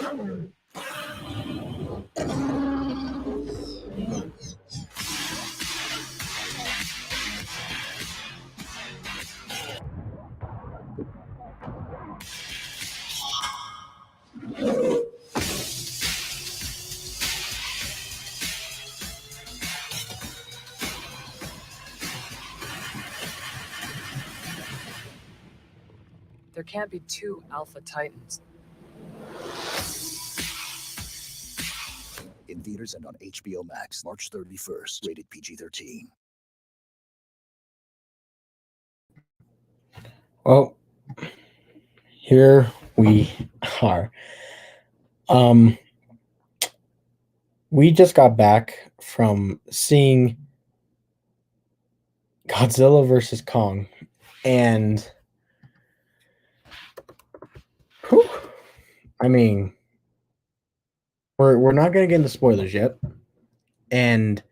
There can't be two Alpha Titans. In theaters and on HBO Max, March 31st, rated PG-13. Well, here we are. We just got back from seeing Godzilla versus Kong, and I mean, we're not gonna get into spoilers yet, and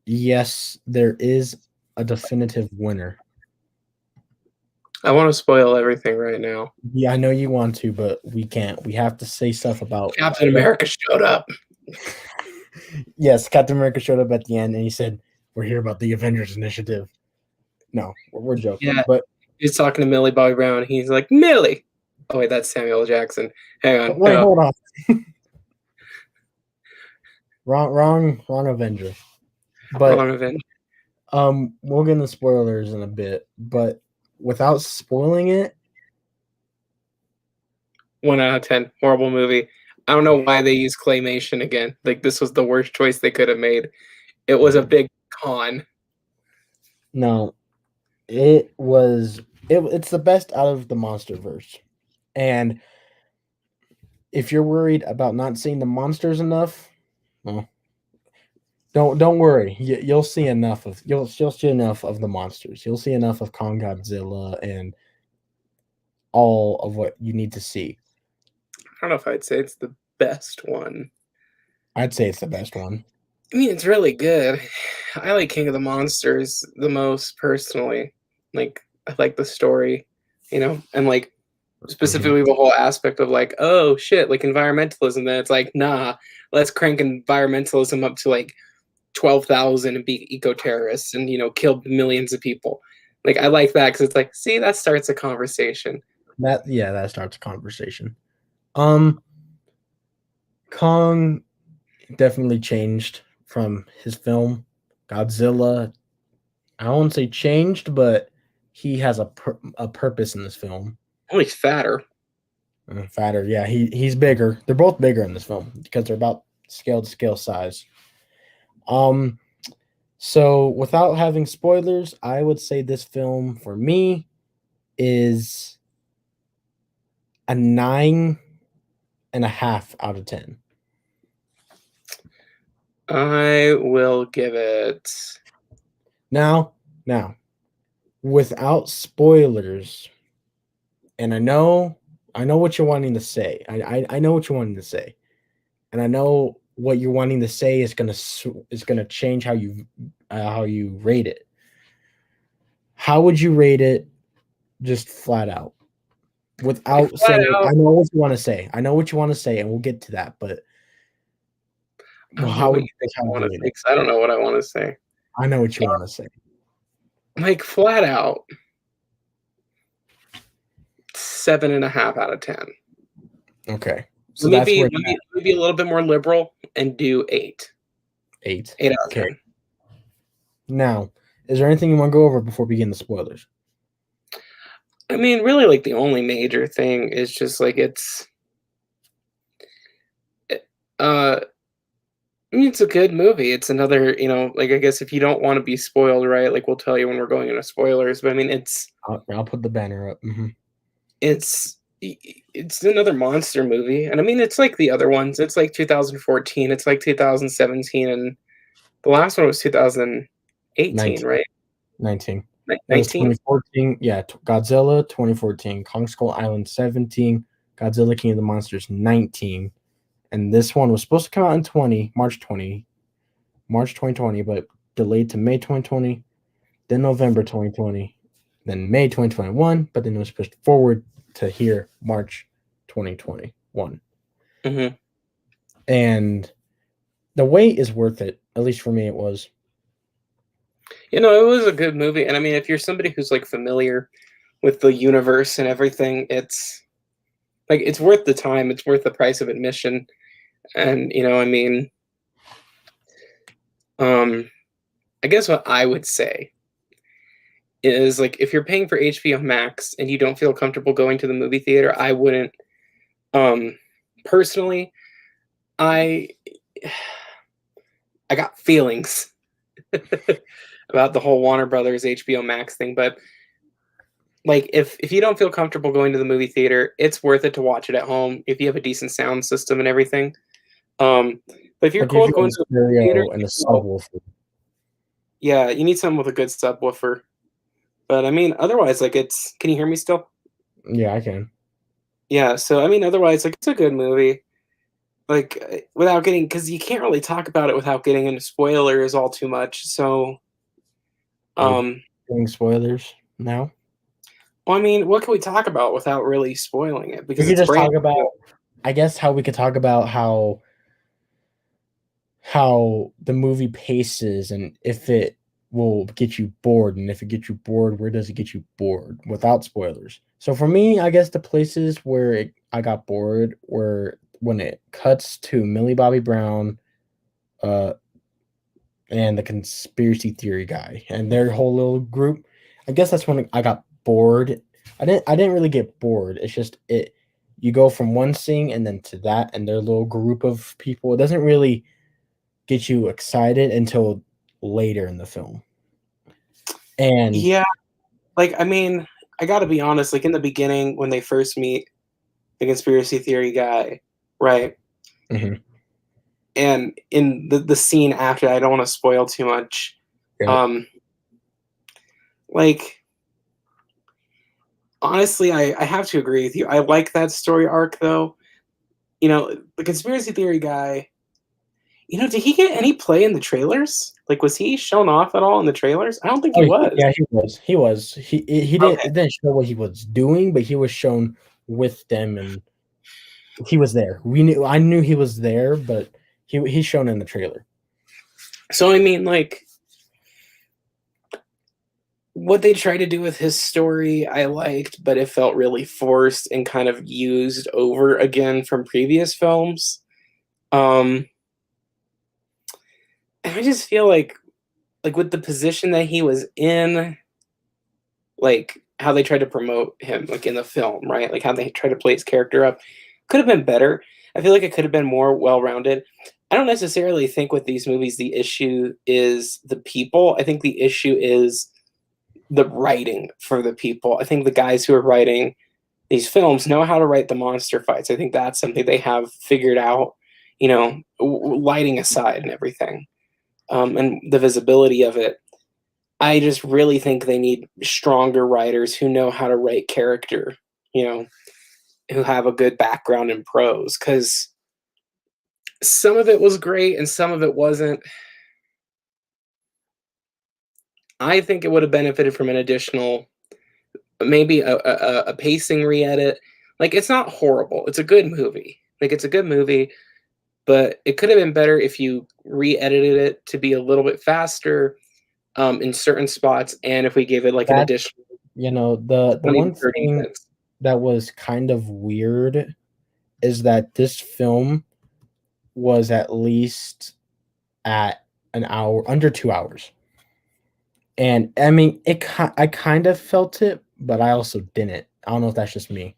yes, there is a definitive winner. I want to spoil everything right now. Yeah, I know you want to, but we can't. We have to say stuff about Captain America showed up. Yes, Captain America showed up at the end, and he said, "We're here about the Avengers Initiative." No, we're joking. Yeah. But He's talking to Millie Bobby Brown. He's like, Millie. Oh, wait, that's Samuel L. Jackson. Hang on. wait, hold on. wrong Avenger. But Wrong Avenger. we'll get into spoilers in a bit. But without spoiling it, 1 out of 10. Horrible movie. I don't know why they used claymation again. Like, this was the worst choice they could have made. It was a big con. no, it was. It's the best out of the MonsterVerse, and if you're worried about not seeing the monsters enough, well, don't worry. You'll see enough of you'll see enough of the monsters. You'll see enough of Kong, Godzilla, and all of what you need to see. I don't know if I'd say it's the best one. I'd say it's the best one. I mean, it's really good. I like King of the Monsters the most personally. Like, I like the story, and like specifically the whole aspect of like, oh shit, like environmentalism. Then it's like, nah, let's crank environmentalism up to like 12,000 and be eco-terrorists and kill millions of people. Like, I like that because it's like, see, that starts a conversation. That starts a conversation. Kong definitely changed from his film. Godzilla, I won't say changed, but he has a purpose in this film. Oh, he's fatter. Fatter, yeah. He's bigger. They're both bigger in this film because they're about scale to scale size. So without having spoilers, I would say this film for me is a 9.5 out of 10. I will give it. Now, without spoilers, and I know what you're wanting to say. I know what you're wanting to say, and I know what you're wanting to say is gonna change how you rate it. How would you rate it, just flat out, without saying? I know what you want to say. I know what you want to say, and we'll get to that. But how would you think? I don't know what I want to say. I know what you want to say. Like, flat out, 7.5 out of 10. Okay. So maybe a little bit more liberal and do 8. 8 out of 10. Now, is there anything you want to go over before we begin the spoilers? I mean, really, like, the only major thing is just like it's a good movie. It's another, like, I guess if you don't want to be spoiled, right? Like, we'll tell you when we're going into spoilers. But I mean, I'll put the banner up. Mm-hmm. It's another monster movie, and I mean, it's like the other ones. It's like 2014. It's like 2017, and the last one was 2018, right? 19. 2014. Yeah, Godzilla 2014, Kong Skull Island 17, Godzilla King of the Monsters 19, and this one was supposed to come out in March 2020, but delayed to May 2020, then November 2020, then May 2021, but then it was pushed forward to here, March 2021. Mm-hmm. And the wait is worth it. At least for me, it was. You know, it was a good movie, and I mean, if you're somebody who's like familiar with the universe and everything, it's like it's worth the time. It's worth the price of admission, and you know, I mean, I guess what I would say is like if you're paying for HBO Max and you don't feel comfortable going to the movie theater, I wouldn't. Personally, I I got feelings about the whole Warner Brothers HBO Max thing, but like if you don't feel comfortable going to the movie theater, it's worth it to watch it at home if you have a decent sound system and everything. But if you're Like cool if with you have going a to the movie theater, stereo and a subwoofer. yeah, you need something with a good subwoofer. But I mean, otherwise, like it's. Can you hear me still? Yeah, I can. Yeah. So I mean, otherwise, like it's a good movie. Like without getting, because you can't really talk about it without getting into spoilers all too much. So, Are we um, doing spoilers now? well, I mean, what can we talk about without really spoiling it? We Because could it's just brand talk about, new. I guess, how we could talk about how the movie paces and if it will get you bored, and if it gets you bored, where does it get you bored without spoilers? So for me, I guess the places where I got bored were when it cuts to Millie Bobby Brown, uh, and the conspiracy theory guy and their whole little group. I guess that's when I got bored. I didn't really get bored. It's just it you go from one scene and then to that and their little group of people. It doesn't really get you excited until later in the film. And Yeah, like I mean, I got to be honest. Like in the beginning, when they first meet the conspiracy theory guy, right? mhm, And in the scene after, I don't want to spoil too much. yeah, Um, like honestly, I have to agree with you. I like that story arc though. You know, the conspiracy theory guy. You know, did he get any play in the trailers? Like, was he shown off at all in the trailers? I don't think he oh was. yeah, he was. He was. He didn't Okay. it didn't show what he was doing, but he was shown with them and he was there. I knew he was there, but he's shown in the trailer. So I mean, like, what they tried to do with his story, I liked, but it felt really forced and kind of used over again from previous films. Um, and I just feel like with the position that he was in, like how they tried to promote him, like in the film, right? Like how they tried to play his character up, could have been better. I feel like it could have been more well-rounded. I don't necessarily think with these movies the issue is the people. I think the issue is the writing for the people. I think the guys who are writing these films know how to write the monster fights. I think that's something they have figured out, you know, lighting aside and everything, and the visibility of it. I just really think they need stronger writers who know how to write character, you know, who have a good background in prose. Because some of it was great and some of it wasn't. I think it would have benefited from an additional, maybe a pacing re-edit. Like it's not horrible. It's a good movie. Like it's a good movie, but it could have been better if you re-edited it to be a little bit faster in certain spots, and if we gave it like an That additional the 20 to one 30 thing minutes. that was kind of weird is that this film was at least at an hour, under 2 hours. And I mean, I kind of felt it, but I also didn't. I don't know if that's just me.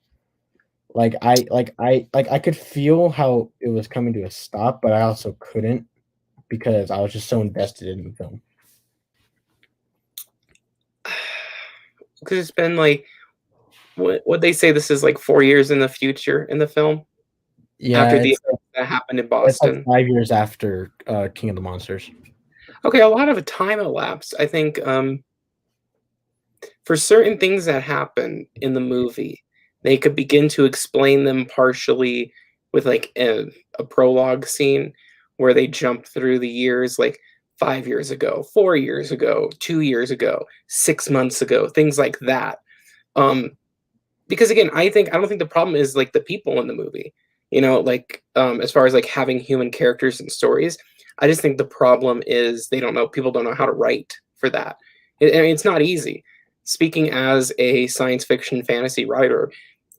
I could feel how it was coming to a stop, but I also couldn't because I was just so invested in the film. Because it's been like what they say, this is like 4 years in the future in the film Yeah, after the events that happened in it's like Boston. 5 years after King of the Monsters. Okay, a lot of time elapsed. I think for certain things that happen in the movie, they could begin to explain them partially with like a prologue scene where they jump through the years, like 5 years ago, 4 years ago, 2 years ago, 6 months ago, things like that. Um, because again, I don't think the problem is like the people in the movie. You know, like as far as like having human characters and stories, I just think the problem is people don't know how to write for that. I mean, it's not easy. Speaking as a science fiction fantasy writer,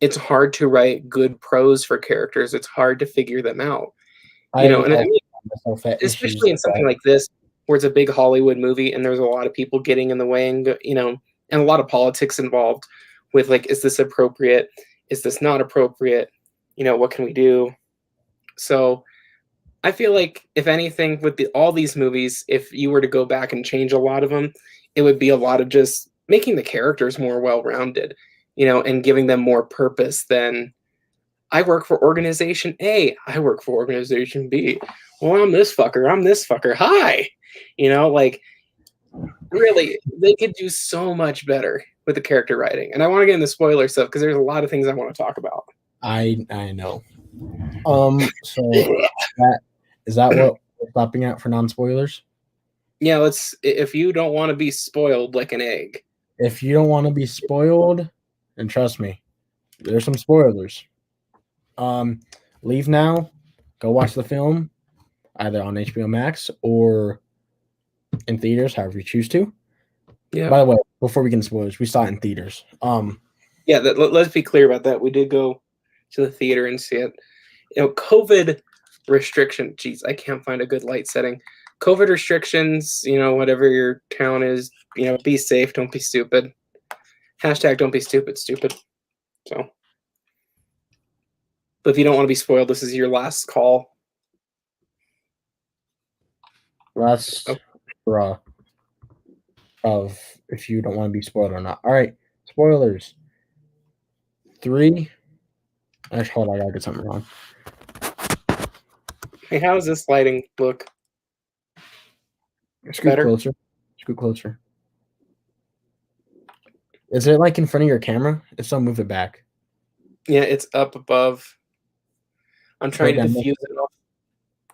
it's hard to write good prose for characters. It's hard to figure them out. You know, I and I also mean, find myself at issues especially in with something that. like this where it's a big Hollywood movie and there's a lot of people getting in the way and and a lot of politics involved with like, is this appropriate? Is this not appropriate? What can we do? So I feel like if anything with all these movies, if you were to go back and change a lot of them, it would be a lot of just making the characters more well-rounded, and giving them more purpose than I work for organization A, I work for organization B. Well, I'm this fucker. I'm this fucker. Hi. Like really, they could do so much better with the character writing. And I want to get into spoiler stuff because there's a lot of things I want to talk about. I know. So is that what we're stopping at for non-spoilers? Yeah, if you don't want to be spoiled like an egg. If you don't want to be spoiled, and trust me, there's some spoilers. Leave now, go watch the film, either on HBO Max or in theaters, however you choose to. Yeah. By the way, before we get into spoilers, we saw it in theaters. Yeah, let's be clear about that. We did go to the theater and see it. COVID restriction. Jeez, I can't find a good light setting. COVID restrictions, whatever your town is, be safe. Don't be stupid. Hashtag don't be stupid. So, but if you don't want to be spoiled, this is your last call. Last draw of if you don't want to be spoiled or not. All right, spoilers. 3. Actually, hold on, I gotta get something wrong. Hey, how does this lighting look? Scoot Better? closer. Scoot closer. Is it like in front of your camera? If so, move it back. Yeah, it's up above. I'm trying to down diffuse it off.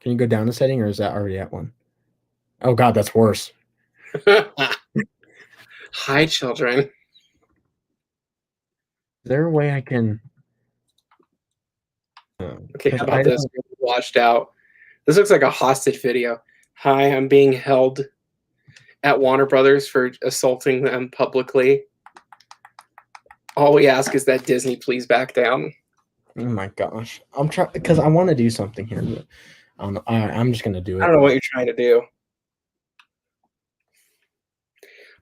Can you go down a setting, or is that already at one? Oh God, that's worse. Hi, children. Is there a way I can? Okay, how about this? Washed out. This looks like a hostage video. Hi, I'm being held at Warner Brothers for assaulting them publicly. All we ask is that Disney please back down. Oh my gosh, I'm trying because I want to do something here, but I'm just gonna do it. I don't know what you're trying to do.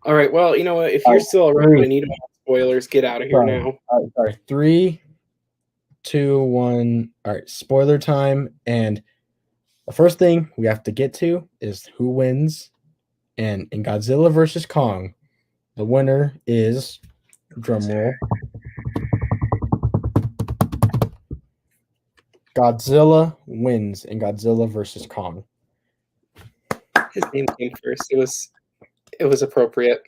All right, well, you know what? If you're still around and you don't have spoilers, get out of here now. Sorry. 3, 2, 1. All right, spoiler time. And the first thing we have to get to is who wins. And in Godzilla versus Kong, the winner is, drumroll, Godzilla wins in Godzilla versus Kong. His name came first. It was appropriate.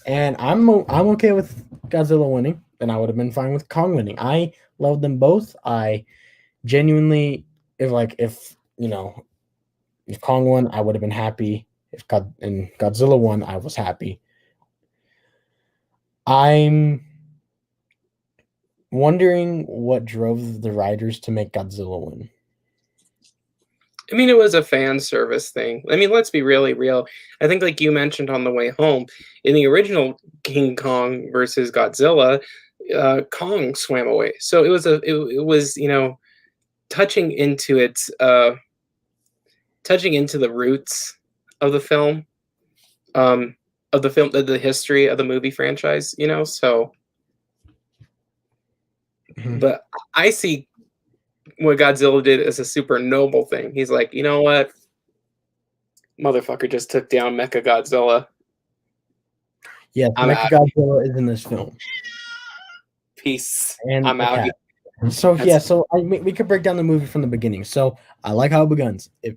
And I'm okay with Godzilla winning, and I would have been fine with Kong winning. I love them both. I genuinely, if Kong won, I would have been happy. If Godzilla won, I was happy. I'm wondering what drove the writers to make Godzilla win. I mean, it was a fan service thing. I mean, let's be really real. I think, like you mentioned on the way home, in the original King Kong versus Godzilla, Kong swam away. So it was touching into the roots of the film, the history of the movie franchise. So. Mm-hmm. But I see what Godzilla did as a super noble thing. He's like, you know what? Motherfucker just took down Mecha Godzilla. Yeah, Mecha Godzilla is in this film. Peace. And I'm out. So we could break down the movie from the beginning. So I like how it begins. I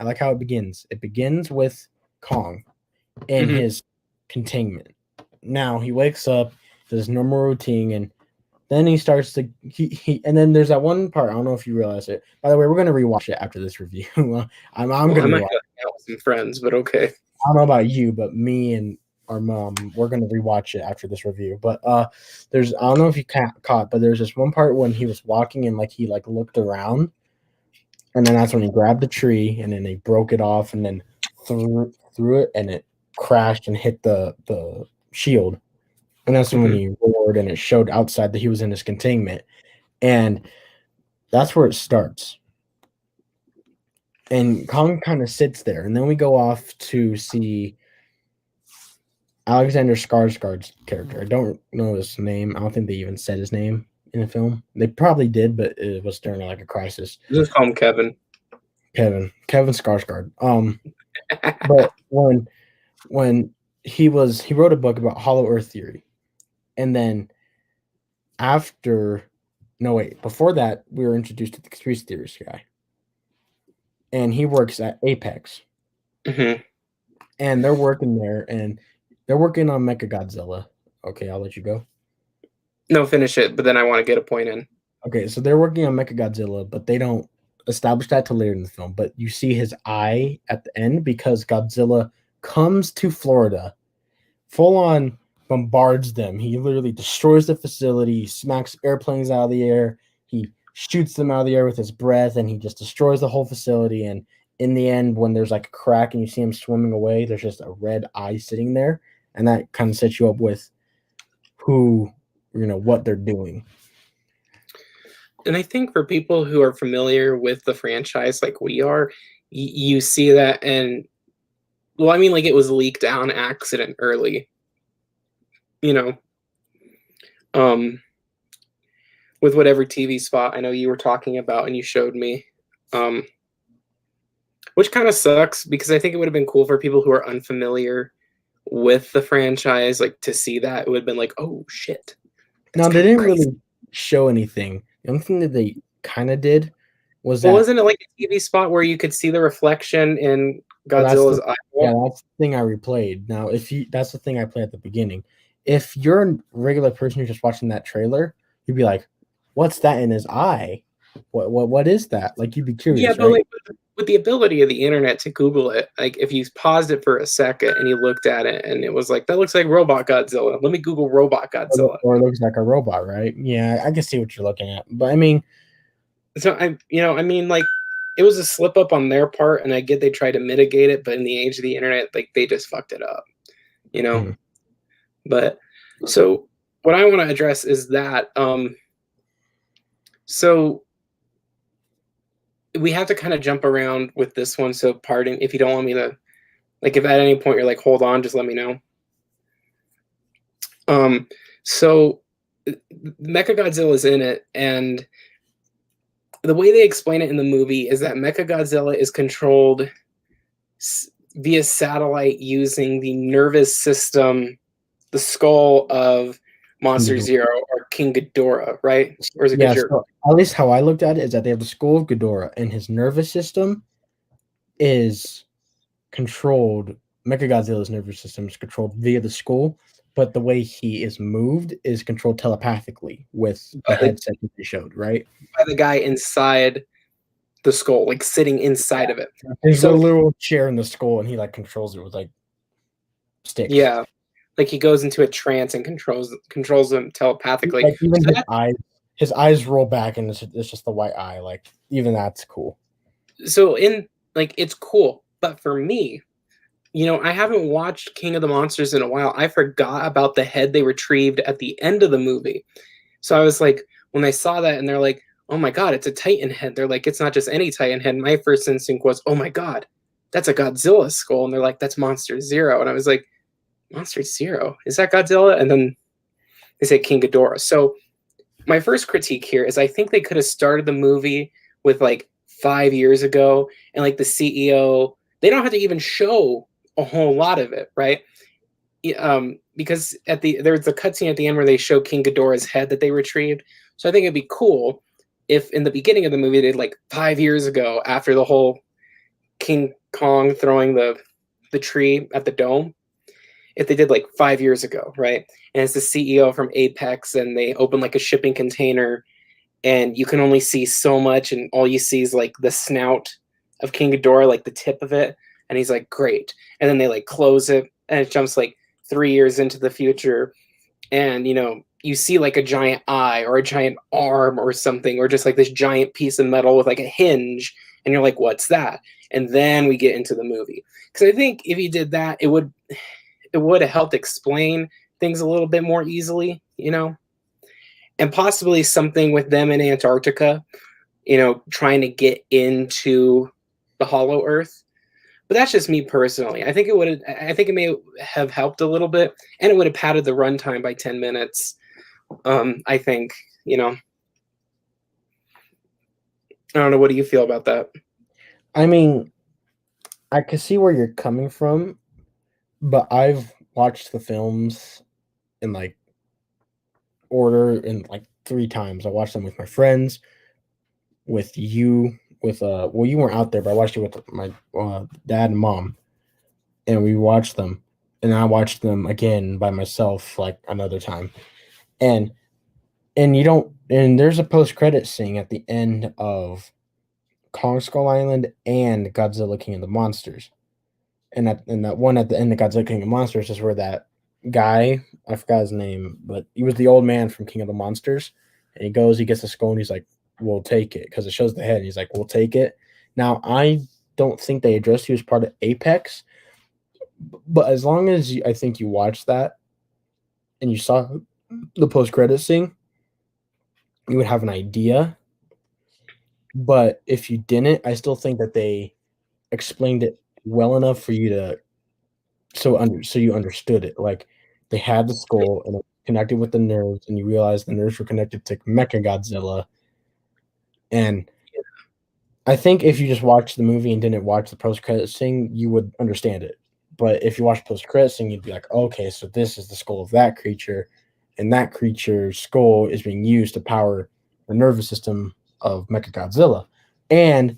like how it begins. It begins with Kong in his containment. Now he wakes up, does his normal routine, and then he starts to and then there's that one part. I don't know if you realize it. By the way, we're gonna rewatch it after this review. I'm gonna hang out with some friends, but okay. I don't know about you, but me and our mom. We're gonna rewatch it after this review. But there's I don't know if you caught, but there's this one part when he was walking and like he like looked around, and then that's when he grabbed the tree and then they broke it off and then threw it and it crashed and hit the shield. And that's when he roared and it showed outside that he was in his containment. And that's where it starts. And Kong kind of sits there. And then we go off to see Alexander Skarsgård's character. I don't know his name. I don't think they even said his name in the film. They probably did, but it was during like a crisis. Just call him Kevin. Kevin Skarsgård. But when he wrote a book about Hollow Earth theory. And then before that, we were introduced to the conspiracy theorist guy. And he works at Apex. Mm-hmm. And they're working there, and they're working on Mechagodzilla. Okay, I'll let you go. No, finish it, but then I want to get a point in. Okay, so they're working on Mechagodzilla, but they don't establish that till later in the film. But you see his eye at the end because Godzilla comes to Florida, full on bombards them. He literally destroys the facility, smacks airplanes out of the air. He shoots them out of the air with his breath, and he just destroys the whole facility. And in the end, when there's like a crack and you see him swimming away, there's just a red eye sitting there. And that kind of sets you up with what they're doing. And I think for people who are familiar with the franchise like we are, you see that. And well, I mean, like it was leaked on accident early. With whatever TV spot I know you were talking about and you showed me, which kind of sucks because I think it would have been cool for people who are unfamiliar with the franchise, like to see that. It would have been like, oh shit. No, they didn't really show anything. The only thing that they kind of did was that. Wasn't it like a TV spot where you could see the reflection in Godzilla's eyeball? Yeah, that's the thing I replayed. Now, that's the thing I played at the beginning. If you're a regular person who's just watching that trailer, you'd be like, "What's that in his eye? What is that?" Like you'd be curious. Yeah, but right? like with the ability of the internet to Google it, like if you paused it for a second and you looked at it and it was like, "That looks like Robot Godzilla." Let me Google Robot Godzilla. Or it looks like a robot, right? Yeah, I can see what you're looking at, but I mean, so like it was a slip up on their part, and I get they tried to mitigate it, but in the age of the internet, like they just fucked it up, Mm-hmm. But so what I want to address is that so we have to kind of jump around with this one. So pardon if you don't want me to, like, if at any point you're like, hold on, just let me know. So Mechagodzilla is in it, and the way they explain it in the movie is that Mechagodzilla is controlled via satellite using the nervous system, the skull of Monster Zero or King Ghidorah, right? Or is it Ghidorah? So at least how I looked at it is that they have the skull of Ghidorah, and his nervous system is controlled. Mechagodzilla's nervous system is controlled via the skull, but the way he is moved is controlled telepathically with the headset that they showed, right? By the guy inside the skull, like sitting inside of it. There's a little chair in the skull, and he like controls it with like sticks. Yeah, like he goes into a trance and controls them telepathically. Like even his eyes roll back, and it's just the white eye. Like even that's cool. So it's cool, but for me, I haven't watched King of the Monsters in a while. I forgot about the head they retrieved at the end of the movie. So I was like, when I saw that and they're like, oh my God, it's a Titan head. They're like, it's not just any Titan head. My first instinct was, oh my God, that's a Godzilla skull. And they're like, that's Monster Zero. And I was like, Monster Zero? Is that Godzilla? And then they say King Ghidorah. So my first critique here is I think they could have started the movie with like 5 years ago and like the CEO, they don't have to even show a whole lot of it, right? Because there's a cutscene at the end where they show King Ghidorah's head that they retrieved. So I think it'd be cool if in the beginning of the movie, they did like 5 years ago after the whole King Kong throwing the tree at the dome, if they did like 5 years ago, right? And it's the CEO from Apex and they open like a shipping container and you can only see so much and all you see is like the snout of King Ghidorah, like the tip of it. And he's like, great. And then they like close it and it jumps like 3 years into the future, and you see like a giant eye or a giant arm or something, or just like this giant piece of metal with like a hinge, and you're like, what's that? And then we get into the movie, because I think if you did that, it would have helped explain things a little bit more easily, and possibly something with them in Antarctica, trying to get into the Hollow Earth. But that's just me personally. I think it may have helped a little bit, and it would have padded the runtime by 10 minutes. I think, I don't know. What do you feel about that? I mean, I can see where you're coming from, but I've watched the films in like order in like 3 times. I watched them with my friends, with you, with well, you weren't out there, but I watched it with my dad and mom, and we watched them, and I watched them again by myself like another time, and there's a post-credit scene at the end of Kong Skull Island and Godzilla King of the Monsters. And that one at the end of Godzilla King of the Monsters is where that guy, I forgot his name, but he was the old man from King of the Monsters. And he gets the skull, and he's like, we'll take it. Because it shows the head, and he's like, we'll take it. Now, I don't think they addressed he was part of Apex. But as long as I think you watched that and you saw the post-credit scene, you would have an idea. But if you didn't, I still think that they explained it well enough for you to so you understood it. Like, they had the skull and it connected with the nerves, and you realized the nerves were connected to Mechagodzilla. And I think if you just watched the movie and didn't watch the post-credit scene, you would understand it. But if you watch post-credit scene, you'd be like, okay, so this is the skull of that creature, and that creature's skull is being used to power the nervous system of Mechagodzilla. And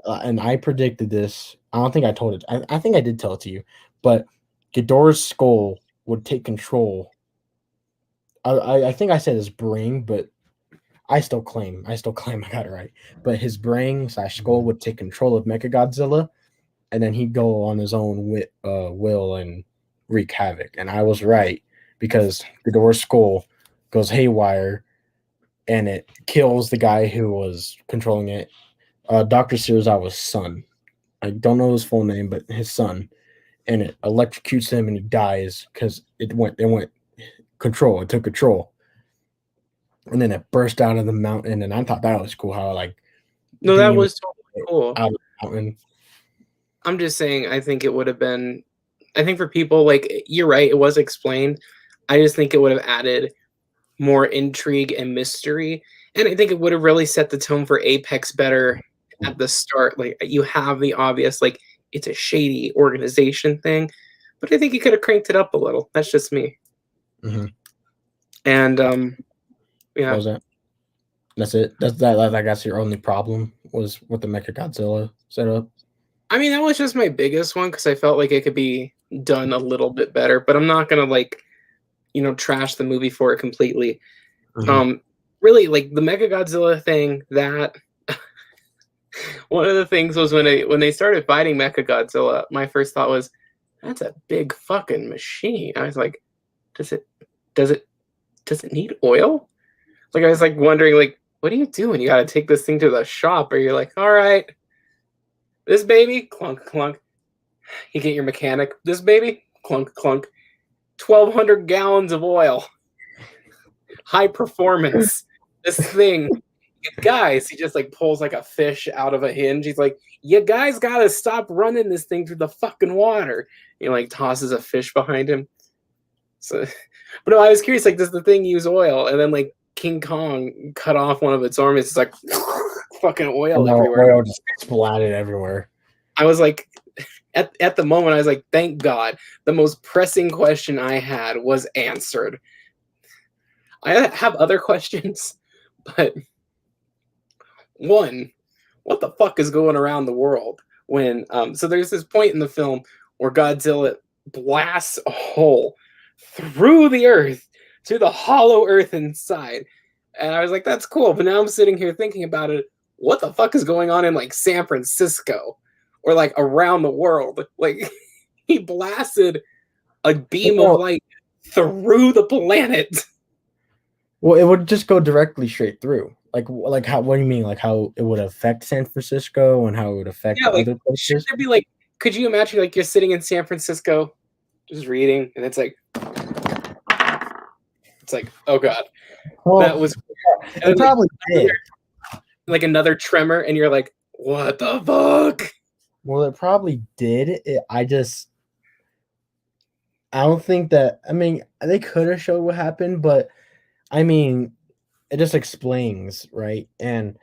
and I predicted this. I don't think I told it. I think I did tell it to you. But Ghidorah's skull would take control. I think I said his brain, but I still claim I got it right. But his brain / skull would take control of Mechagodzilla, and then he'd go on his own will and wreak havoc. And I was right, because Ghidorah's skull goes haywire, and it kills the guy who was controlling it. Dr. Serizawa's son. I don't know his full name, but his son. And it electrocutes him, and he dies because it went control. It took control. And then it burst out of the mountain, and I thought that was cool how no, that was totally cool. Out of the mountain. I'm just saying, I think it would have been, I think for people, like, you're right, it was explained. I just think it would have added more intrigue and mystery. And I think it would have really set the tone for Apex better at the start. Like, you have the obvious, like, it's a shady organization thing, but I think you could have cranked it up a little. That's just me. Mm-hmm. And yeah, what was that? That's it. That's your only problem was with the Mechagodzilla setup. I mean, that was just my biggest one, because I felt like it could be done a little bit better. But I'm not gonna trash the movie for it completely. Mm-hmm. Really, like the Mechagodzilla thing, that one of the things was when they started fighting Mechagodzilla, my first thought was, that's a big fucking machine. I was like, does it need oil? Like, I was like wondering, like, what do you do when you gotta take this thing to the shop? Or you're like, all right, this baby, clunk, clunk. You get your mechanic. This baby, clunk, clunk. 1,200 gallons of oil. High performance. This thing. Guys, he just like pulls like a fish out of a hinge. He's like, you guys gotta stop running this thing through the fucking water. He like tosses a fish behind him. So, but no, I was curious, like, does the thing use oil? And then like King Kong cut off one of its arms. It's like fucking oil everywhere. Oil just splattered everywhere. I was like, at the moment, I was like, thank God. The most pressing question I had was answered. I have other questions, but one, what the fuck is going around the world when so there's this point in the film where Godzilla blasts a hole through the earth to the hollow earth inside, and I was like, that's cool. But now I'm sitting here thinking about it, what the fuck is going on in like San Francisco or like around the world? Like, he blasted a beam of light through the planet. Well, it would just go directly straight through. Like how? What do you mean? Like how it would affect San Francisco and how it would affect Yeah, like other should places? there be like? Could you imagine like you're sitting in San Francisco, just reading, and it's like, oh god, Well, that was. it And then, probably did. like another tremor, and you're like, what the fuck? Well, it probably did. I don't think that. I mean, they could have showed what happened, but I mean, it just explains, right? And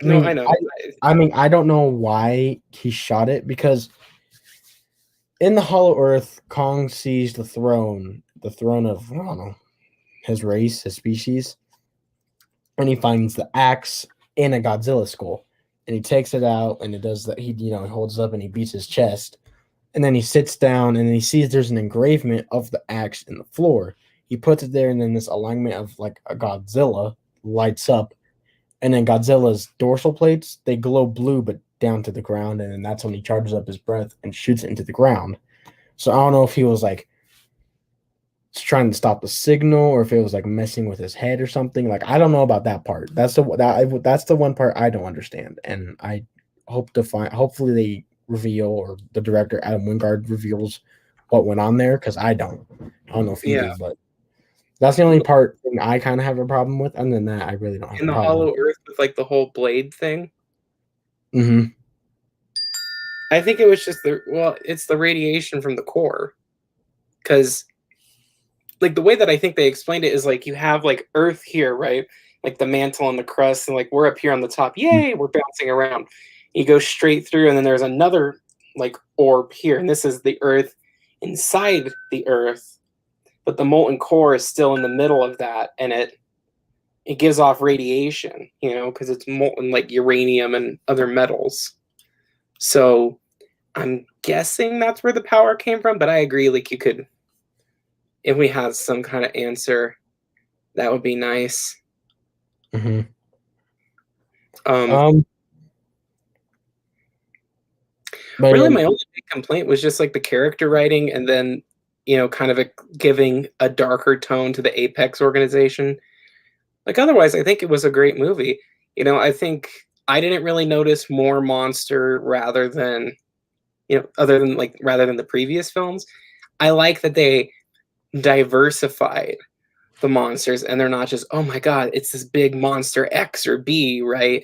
I No, mean, I know. I don't know why he shot it because in the Hollow Earth, Kong sees the throne of I don't know his race, his species, and he finds the axe in a Godzilla skull, and he takes it out, and it does that. He holds it up and he beats his chest, and then he sits down and he sees there's an engravement of the axe in the floor. He puts it there, and then this alignment of like a Godzilla lights up, and then Godzilla's dorsal plates, they glow blue but down to the ground, and then that's when he charges up his breath and shoots it into the ground. So I don't know if he was like trying to stop the signal or if it was like messing with his head or something. Like I don't know about that part. That's the one part I don't understand, and I hope to find. Hopefully they reveal, or the director Adam Wingard reveals what went on there, because I don't know if you do, but that's the only part thing I kind of have a problem with. Other than that, I really don't have In a the problem Hollow Earth with like the whole blade thing. Mm-hmm. I think it was just it's the radiation from the core, because like the way that I think they explained it is like you have like Earth here, right? Like the mantle and the crust, and like we're up here on the top. Yay, we're bouncing around. You go straight through, and then there's another like orb here, and this is the Earth inside the Earth, but the molten core is still in the middle of that, and it gives off radiation, because it's molten like uranium and other metals. So I'm guessing that's where the power came from, but I agree, like you could, if we had some kind of answer, that would be nice. Mm-hmm. But really, my only big complaint was just like the character writing, and then kind of giving a darker tone to the Apex organization. Like otherwise, I think it was a great movie. I think I didn't really notice more monster rather than the previous films. I like that they diversified the monsters, and they're not just, oh my god, it's this big monster X or B, right?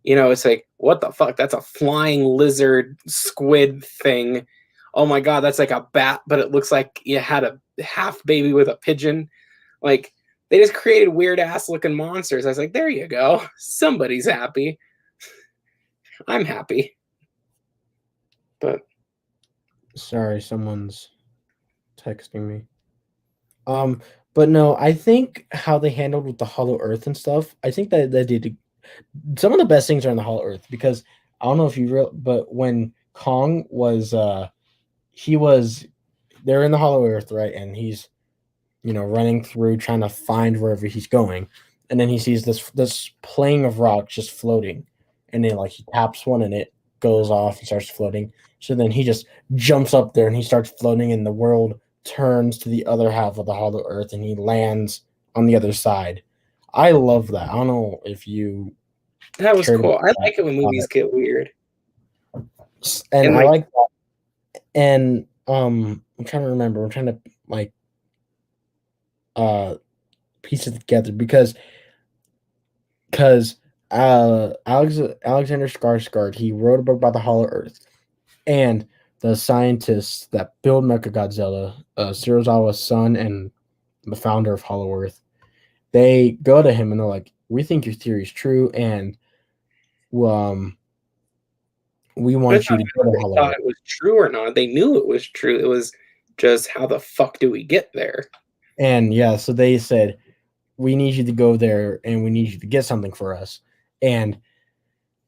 It's like, what the fuck? That's a flying lizard squid thing. Oh my god, that's like a bat, but it looks like you had a half baby with a pigeon. Like, they just created weird ass looking monsters. I was like, there you go. Somebody's happy. I'm happy. But sorry, someone's texting me. But no, I think how they handled with the Hollow Earth and stuff, I think that they did some of the best things are in the Hollow Earth, because I don't know if you but when Kong was they're in the Hollow Earth, right? And he's running through trying to find wherever he's going, and then he sees this plane of rocks just floating, and then like he taps one and it goes off and starts floating. So then he just jumps up there and he starts floating, and the world turns to the other half of the Hollow Earth, and he lands on the other side. I love that. I don't know if you. That was cool. I like it when movies get weird. And I like that. And I'm trying to remember. I'm trying to piece it together because Alexander Skarsgård, he wrote a book about the Hollow Earth, and the scientists that build Mechagodzilla, Serizawa's son and the founder of Hollow Earth, they go to him and they're like, "We think your theory is true, and we want you to go to Hollow Earth." Thought it was true or not. They knew it was true. It was just, how the fuck do we get there? And yeah, so they said, we need you to go there, and we need you to get something for us. And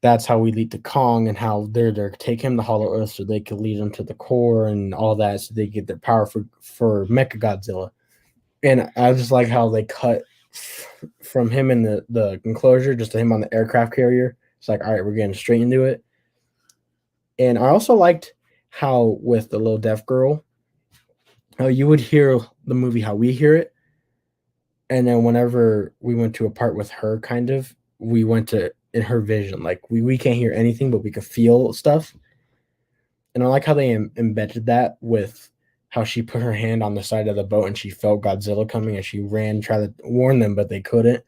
that's how we lead to Kong, and how they're take him to Hollow Earth so they could lead him to the core and all that, so they get their power for Mechagodzilla. And I just like how they cut from him in the enclosure just to him on the aircraft carrier. It's like, all right, we're getting straight into it. And I also liked how with the little deaf girl, you would hear the movie how we hear it, and then whenever we went to a part with her, kind of, we went to in her vision. Like we can't hear anything, but we could feel stuff. And I like how they embedded that with how she put her hand on the side of the boat and she felt Godzilla coming and she ran, tried to warn them, but they couldn't.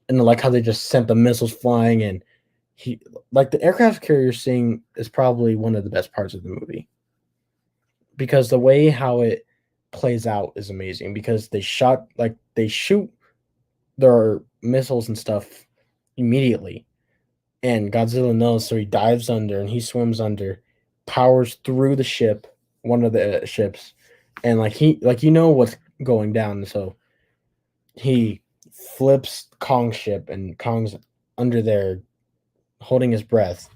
And I like how they just sent the missiles flying, and he like the aircraft carrier scene is probably one of the best parts of the movie because the way how it plays out is amazing because they shoot their missiles and stuff immediately, and Godzilla knows, so he dives under and he swims under, powers through the ship, one of the ships, and what's going down, so he flips Kong's ship and Kong's under there holding his breath,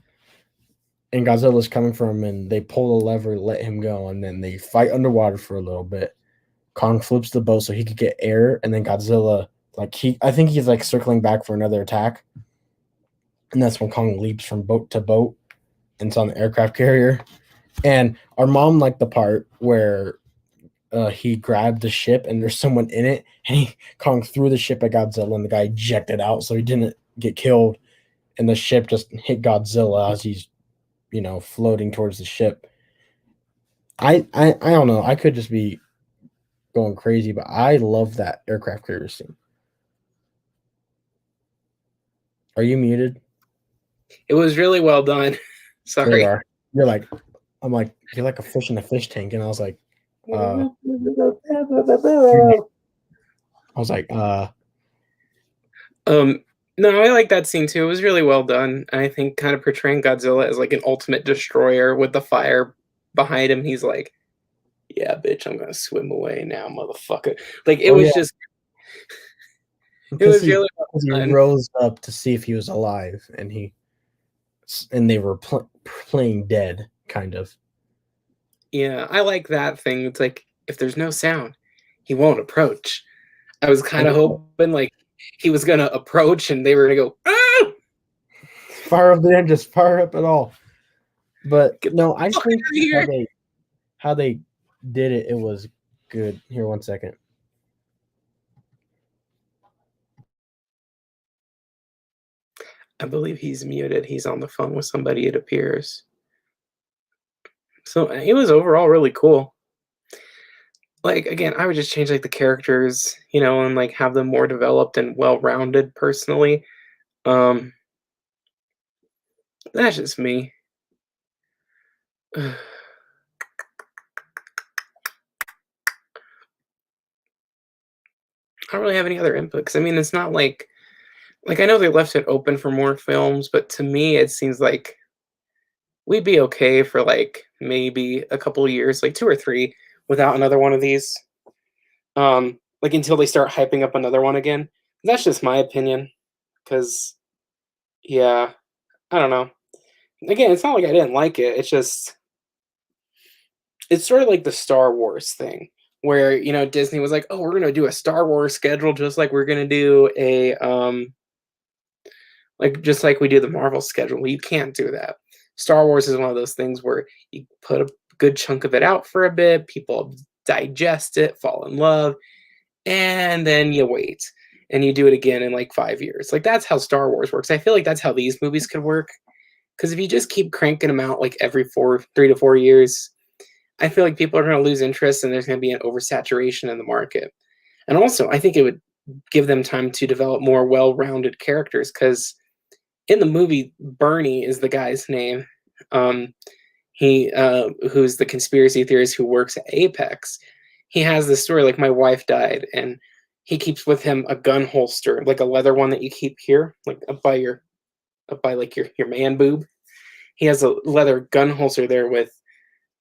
and Godzilla's coming for him, and they pull the lever, let him go, and then they fight underwater for a little bit. Kong flips the boat so he could get air, and then Godzilla, I think he's like circling back for another attack, and that's when Kong leaps from boat to boat, and it's on the aircraft carrier. And our mom liked the part where he grabbed the ship and there's someone in it, and Kong threw the ship at Godzilla, and the guy ejected out so he didn't get killed, and the ship just hit Godzilla as he's floating towards the ship. I don't know. I could just be going crazy, but I love that aircraft carrier scene. Are you muted? It was really well done. Sorry. There you are. I'm like, you're like a fish in a fish tank, and I was like, no, I like that scene too. It was really well done. I think kind of portraying Godzilla as like an ultimate destroyer with the fire behind him. He's like, yeah, bitch, I'm gonna swim away now, motherfucker. Like it was just it was really well done. He rose up to see if he was alive, and they were playing dead, kind of. Yeah, I like that thing. It's like if there's no sound, he won't approach. I was kind of hoping like he was gonna approach and they were gonna go, ah! Fire up the engines, fire up at all. But no, I think how they did it, it was good. Here, 1 second. I believe he's muted. He's on the phone with somebody, it appears. So it was overall really cool. Like, again, I would just change like the characters, and like have them more developed and well-rounded personally. That's just me. I don't really have any other input because I mean it's not like I know they left it open for more films, but to me it seems like we'd be okay for like maybe a couple of years, like 2 or 3, without another one of these. Like until they start hyping up another one again. That's just my opinion. Cause yeah, I don't know. Again, it's not like I didn't like it. It's sort of like the Star Wars thing where, Disney was like, oh, we're gonna do a Star Wars schedule just like we're gonna do a just like we do the Marvel schedule. Well, you can't do that. Star Wars is one of those things where you put a good chunk of it out for a bit, people digest it, fall in love, and then you wait and you do it again in like 5 years. Like that's how Star Wars works. I feel like that's how these movies could work. Because if you just keep cranking them out like every 3 to 4 years, I feel like people are going to lose interest and there's going to be an oversaturation in the market. And also, I think it would give them time to develop more well-rounded characters because in the movie, Bernie is the guy's name. Who's the conspiracy theorist who works at Apex. He has this story like my wife died, and he keeps with him a gun holster, like a leather one that you keep here, like up by like your man boob. He has a leather gun holster there with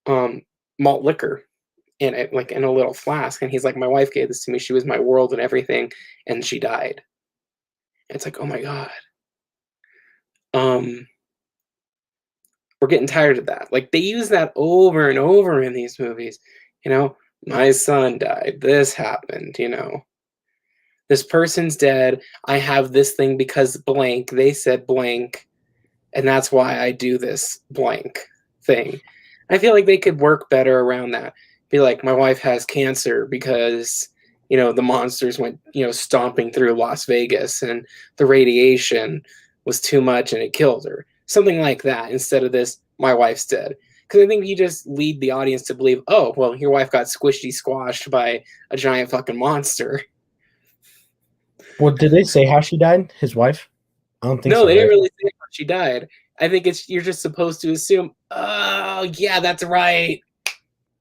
malt liquor in it, like in a little flask. And he's like, my wife gave this to me. She was my world and everything, and she died. And it's like, oh my God. We're getting tired of that. Like they use that over and over in these movies. My son died. This happened, This person's dead. I have this thing because blank. They said blank. And that's why I do this blank thing. I feel like they could work better around that. be like, my wife has cancer because, the monsters went, stomping through Las Vegas and the radiation was too much and it killed her. Something like that instead of this, my wife's dead. Because I think you just lead the audience to believe, oh, well, your wife got squashed by a giant fucking monster. Well, did they say how she died? His wife? I don't think No, so. they didn't Right? really say how she died. I think you're just supposed to assume, oh, yeah, that's right.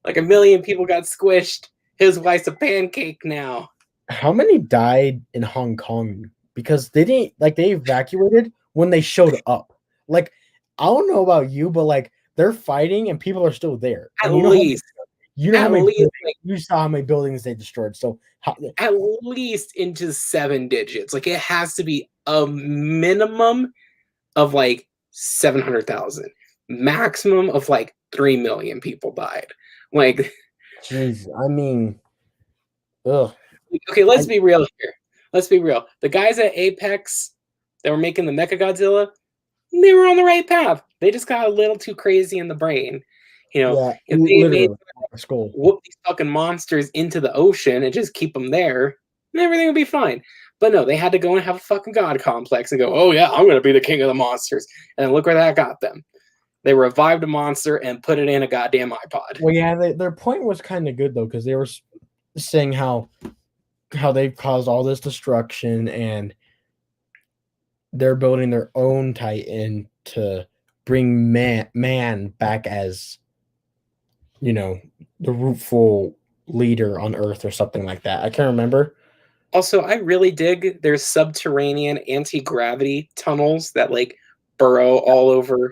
Like 1 million people got squished. His wife's a pancake now. How many died in Hong Kong? Because they didn't they evacuated when they showed up. Like, I don't know about you, but like they're fighting and people are still there. At And least. how many you saw how many buildings they destroyed. So at least into 7 digits. Like it has to be a minimum of like 700,000. Maximum of like 3 million people died. Like, jeez, I mean, ugh. Okay, let's be real here. Let's be real. The guys at Apex that were making the Mechagodzilla, they were on the right path. They just got a little too crazy in the brain. If they made whoop these fucking monsters into the ocean and just keep them there, everything would be fine. But no, they had to go and have a fucking god complex and go, oh yeah, I'm going to be the king of the monsters. And look where that got them. They revived a monster and put it in a goddamn iPod. Well, yeah, their point was kind of good, though, because they were saying how they've caused all this destruction and they're building their own Titan to bring man back as, the rootful leader on Earth or something like that. I can't remember. Also, I really dig their subterranean anti-gravity tunnels that like burrow all over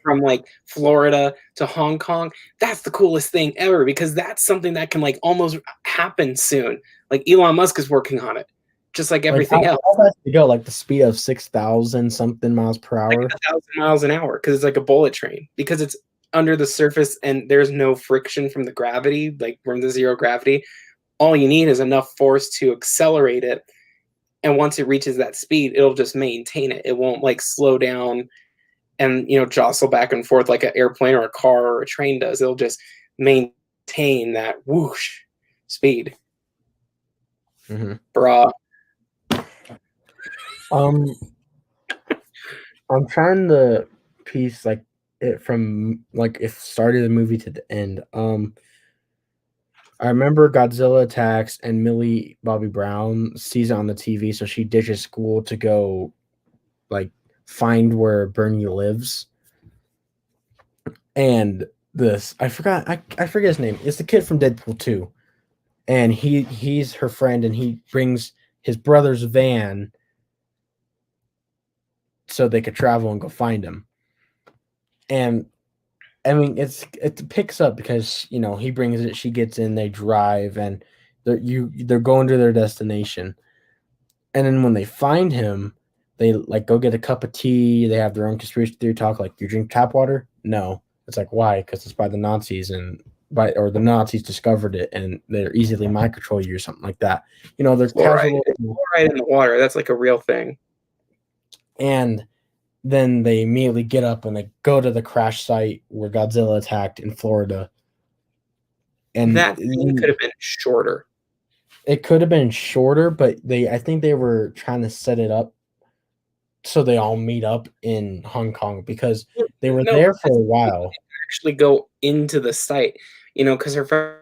from like Florida to Hong Kong. That's the coolest thing ever because that's something that can like almost happen soon. Like Elon Musk is working on it, just like everything else. How fast to go? Like the speed of 6,000 something miles per hour? Like 1,000 miles an hour because it's like a bullet train because it's under the surface and there's no friction from the gravity, like from the zero gravity. All you need is enough force to accelerate it. And once it reaches that speed, it'll just maintain it. It won't like slow down and, jostle back and forth like an airplane or a car or a train does. It'll just maintain that whoosh speed. Mm-hmm. Bruh. I'm trying to piece like it from like if started the movie to the end. I remember Godzilla attacks and Millie Bobby Brown sees it on the TV, so she ditches school to go like find where Bernie lives. And I forget his name. It's the kid from Deadpool 2. And he's her friend and he brings his brother's van so they could travel and go find him. And I mean, it picks up because he brings it, she gets in, they drive, and they're going to their destination. And then when they find him, they like go get a cup of tea. They have their own conspiracy theory talk, like you drink tap water. No, it's like why? Because it's by the Nazis or the Nazis discovered it and they're easily mind control you or something like that. There's casual fluoride in the water. That's like a real thing. And then they immediately get up and they go to the crash site where Godzilla attacked in Florida. And that scene could have been shorter. It could have been shorter, but I think they were trying to set it up so they all meet up in Hong Kong because they were there for a while. Actually go into the site, because her friend,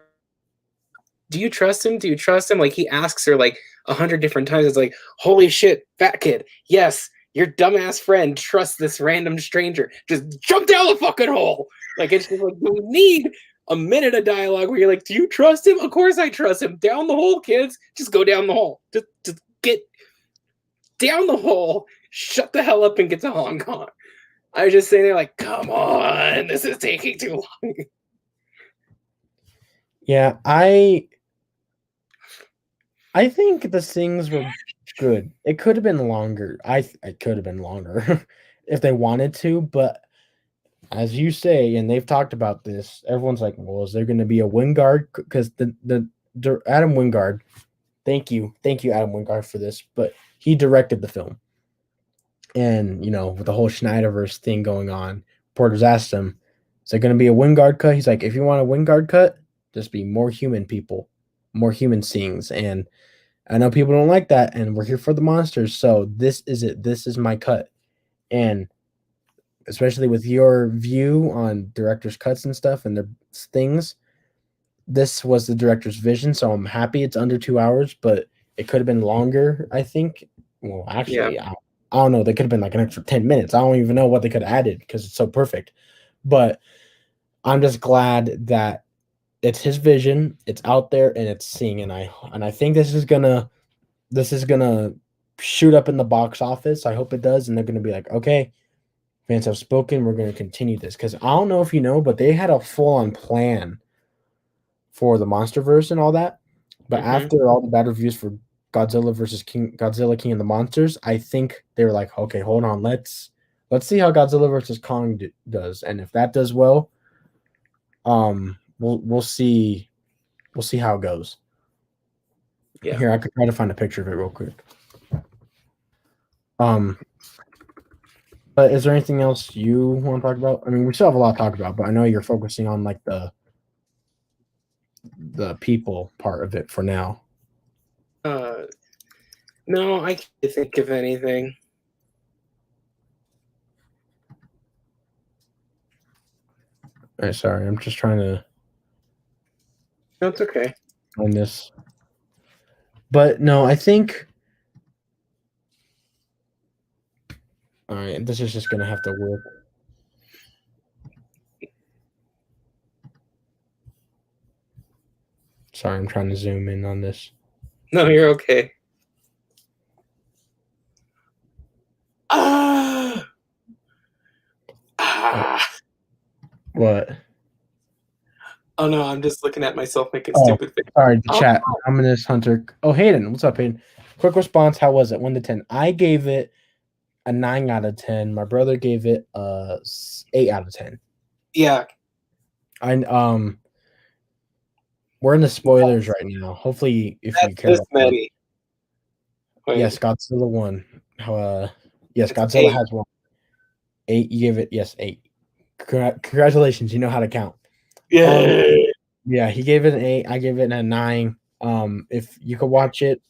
do you trust him? Do you trust him? Like he asks her like 100 different times. It's like, holy shit, fat kid. Yes. Your dumbass friend trusts this random stranger. Just jump down the fucking hole. Like, it's just like, you need a minute of dialogue where you're like, do you trust him? Of course I trust him. Down the hole, kids. Just go down the hole. Just get down the hole. Shut the hell up and get to Hong Kong. I was just sitting there like, come on. This is taking too long. Yeah, I think the scenes were good. It could have been longer. It could have been longer if they wanted to, but as you say, and they've talked about this, everyone's like, well, is there going to be a Wingard? Because the Adam Wingard, thank you Adam Wingard for this, but he directed the film. And, with the whole Schneiderverse thing going on, reporters asked him, is there going to be a Wingard cut? He's like, if you want a Wingard cut, just be more human people, more human scenes. And I know people don't like that, and we're here for the monsters. So this is it. This is my cut. And especially with your view on director's cuts and stuff and their things, this was the director's vision. So I'm happy it's under 2 hours, but it could have been longer, I think. Well, actually, I don't know. They could have been like an extra 10 minutes. I don't even know what they could have added because it's so perfect. But I'm just glad that it's his vision, it's out there, and it's seeing. And I think this is gonna shoot up in the box office. I hope it does, and they're gonna be like, okay, fans have spoken. We're gonna continue this because I don't know if you know, but they had a full-on plan for the MonsterVerse and all that. But after all the bad reviews for Godzilla versus Godzilla King of the Monsters, I think they were like, okay, hold on, let's see how Godzilla versus Kong does, and if that does well, we'll see how it goes. Yeah. Here, I could try to find a picture of it real quick. But is there anything else you want to talk about? I mean, we still have a lot to talk about, but I know you're focusing on like the people part of it for now. No, I can't think of anything. All right, sorry, I'm just trying to. No, it's okay. On this, but no, I think. All right, this is just gonna have to work. Sorry, I'm trying to zoom in on this. No, you're okay. What? Oh no, I'm just looking at myself making stupid things. Sorry, the chat. Ominous Hunter. Oh, Hayden, what's up, Hayden? Quick response. How was it? 1 to 10. I gave it a 9 out of 10. My brother gave it a 8 out of 10. Yeah. We're in the spoilers right now. Hopefully, if you care. This many. Yes, Godzilla won. Yes, Godzilla has won. 8. You gave it 8. Congratulations. You know how to count. Yeah. Yeah, he gave it an 8. I gave it a 9. If you could watch it,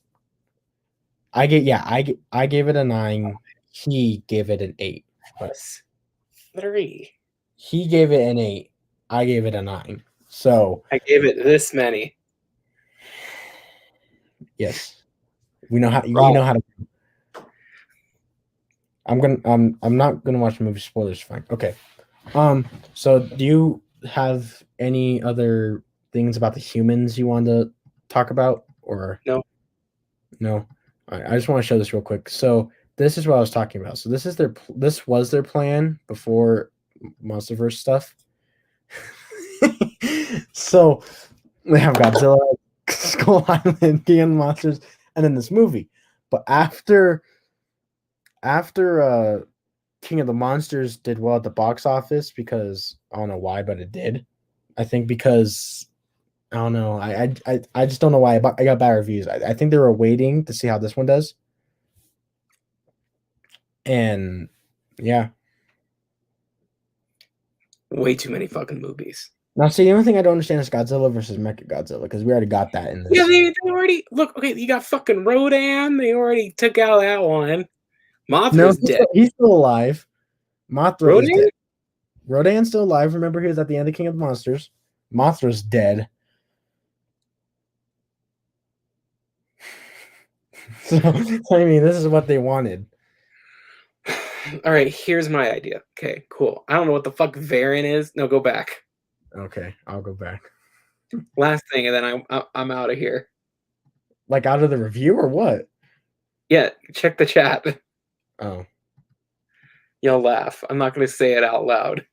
I gave it a 9. He gave it an 8. Plus 3. He gave it an 8. I gave it a 9. So I gave it this many. Yes, we know how. You know how to. I'm not gonna watch the movie. Spoilers, fine. Okay. So do you have any other things about the humans you want to talk about, or no? No. All right, I just want to show this real quick. So this is what I was talking about. So this was their plan before MonsterVerse stuff. So they have Godzilla, Skull Island, King of the Monsters, and then this movie. But after King of the Monsters did well at the box office, because I don't know why, but it did. I think because I don't know. I just don't know why I got bad reviews. I think they were waiting to see how this one does. And yeah. Way too many fucking movies. Now, see, the only thing I don't understand is Godzilla versus Mechagodzilla, because we already got that in this. Yeah, they already look. Okay, you got fucking Rodan. They already took out that one. Mothra's dead. He's still alive. Mothra is dead. Rodan's still alive. Remember, he was at the end of King of the Monsters. Mothra's dead. So, I mean, this is what they wanted. All right, here's my idea. Okay, cool. I don't know what the fuck Varian is. No, go back. Okay, I'll go back. Last thing, and then I'm out of here. Like out of the review or what? Yeah, check the chat. Oh. You'll laugh. I'm not going to say it out loud.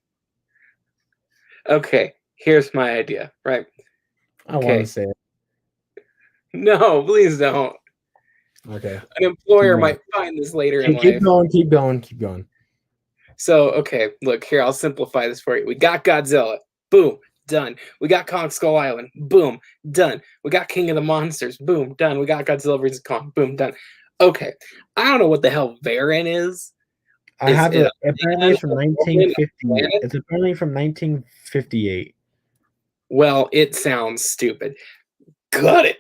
Okay, here's my idea, right? I want to say it. No, please don't. Okay. An employer might find this later in life. Keep going. So, okay, look, here, I'll simplify this for you. We got Godzilla. Boom. Done. We got Kong Skull Island. Boom. Done. We got King of the Monsters. Boom. Done. We got Godzilla vs. Kong. Boom. Done. Okay. I don't know what the hell Varian is. I have it. Apparently it's from 1958. It's apparently from 1958. Well, it sounds stupid. Got it.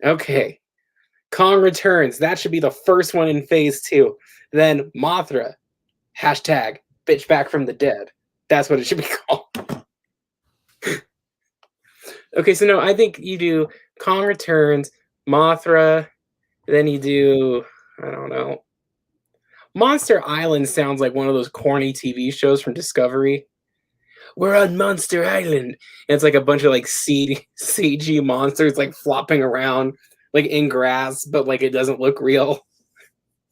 Okay. Kong Returns. That should be the first one in phase 2. Then Mothra. Hashtag bitch back from the dead. That's what it should be called. Okay, so no, I think you do Kong Returns, Mothra, then you do, I don't know. Monster Island sounds like one of those corny TV shows from Discovery. We're on Monster Island. And it's like a bunch of like CG monsters like flopping around like in grass, but like it doesn't look real.